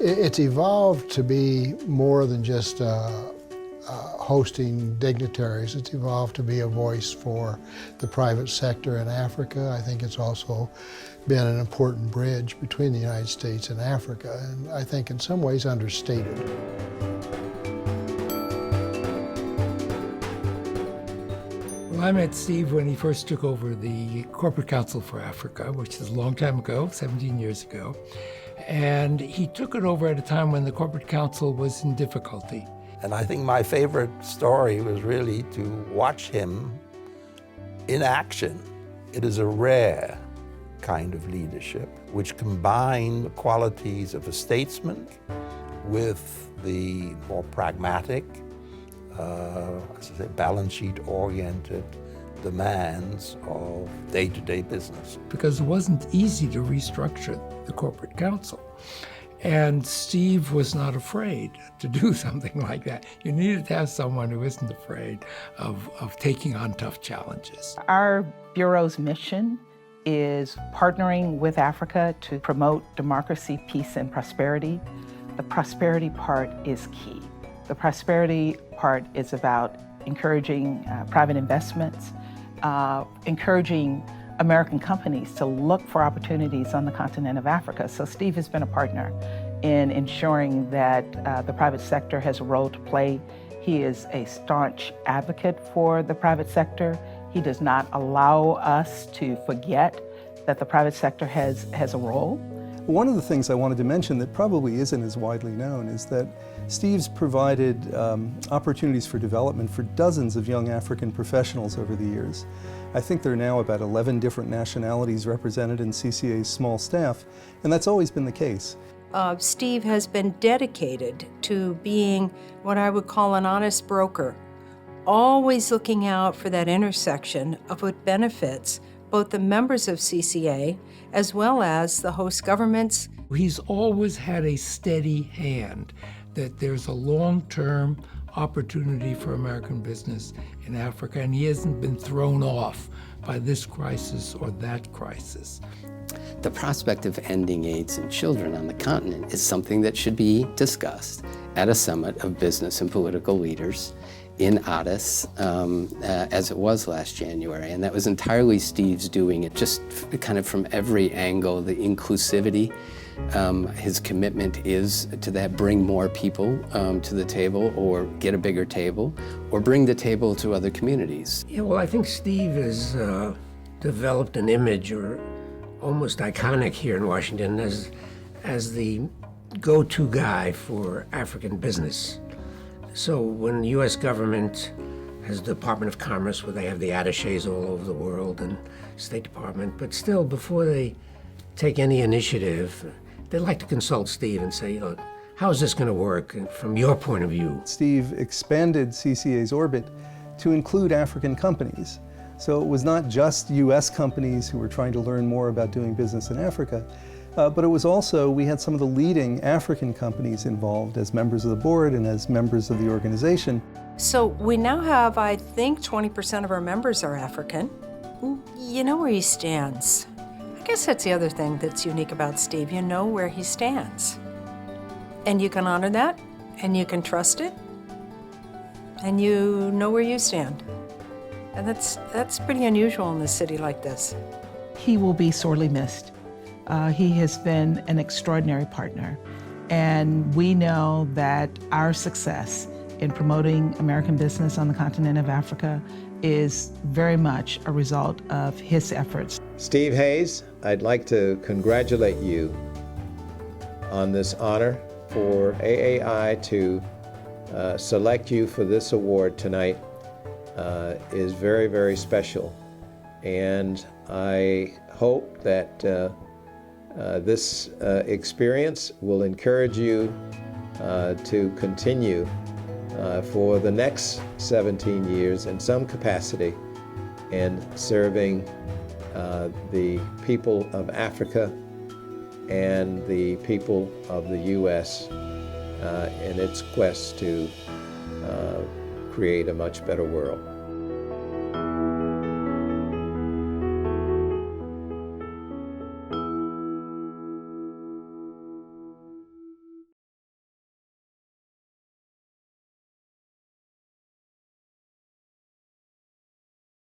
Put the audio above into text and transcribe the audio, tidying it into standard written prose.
It's evolved to be more than just hosting dignitaries. It's evolved to be a voice for the private sector in Africa. I think it's also been an important bridge between the United States and Africa, and I think in some ways understated. Well, I met Steve when he first took over the Corporate Council for Africa, which is a long time ago, 17 years ago. And he took it over at a time when the Corporate Council was in difficulty. And I think my favorite story was really to watch him in action. It is a rare kind of leadership which combined the qualities of a statesman with the more pragmatic, balance sheet-oriented demands of day-to-day business. Because it wasn't easy to restructure the Corporate Council. And Steve was not afraid to do something like that. You needed to have someone who isn't afraid of taking on tough challenges. Our Bureau's mission is partnering with Africa to promote democracy, peace, and prosperity. The prosperity part is key. The prosperity part is about encouraging private investments, encouraging American companies to look for opportunities on the continent of Africa. So Steve has been a partner in ensuring that the private sector has a role to play. He is a staunch advocate for the private sector. He does not allow us to forget that the private sector has a role. One of the things I wanted to mention that probably isn't as widely known is that Steve's provided opportunities for development for dozens of young African professionals over the years. I think there are now about 11 different nationalities represented in CCA's small staff, and that's always been the case. Steve has been dedicated to being what I would call an honest broker, always looking out for that intersection of what benefits both the members of CCA as well as the host governments. He's always had a steady hand, that there's a long-term opportunity for American business in Africa, and he hasn't been thrown off by this crisis or that crisis. The prospect of ending AIDS in children on the continent is something that should be discussed at a summit of business and political leaders in Addis, as it was last January. And that was entirely Steve's doing it, just kind of from every angle, the inclusivity. His commitment is to that, bring more people to the table, or get a bigger table, or bring the table to other communities. Yeah, well, I think Steve has developed an image, or almost iconic here in Washington, as the go-to guy for African business. So when the U.S. government has the Department of Commerce, where they have the attachés all over the world, and State Department, but still, before they take any initiative, they like to consult Steve and say, look, how is this going to work from your point of view? Steve expanded CCA's orbit to include African companies. So it was not just U.S. companies who were trying to learn more about doing business in Africa, but it was also, we had some of the leading African companies involved as members of the board and as members of the organization. So we now have, I think, 20% of our members are African. You know where he stands. I guess that's the other thing that's unique about Steve. You know where he stands. And you can honor that, and you can trust it, and you know where you stand. And that's pretty unusual in a city like this. He will be sorely missed. He has been an extraordinary partner, and we know that our success in promoting American business on the continent of Africa is very much a result of his efforts. Steve Hayes, I'd like to congratulate you on this honor. For AAI to select you for this award tonight is very, very special. And I hope that this experience will encourage you to continue for the next 17 years in some capacity in serving the people of Africa and the people of the U.S. In its quest to create a much better world.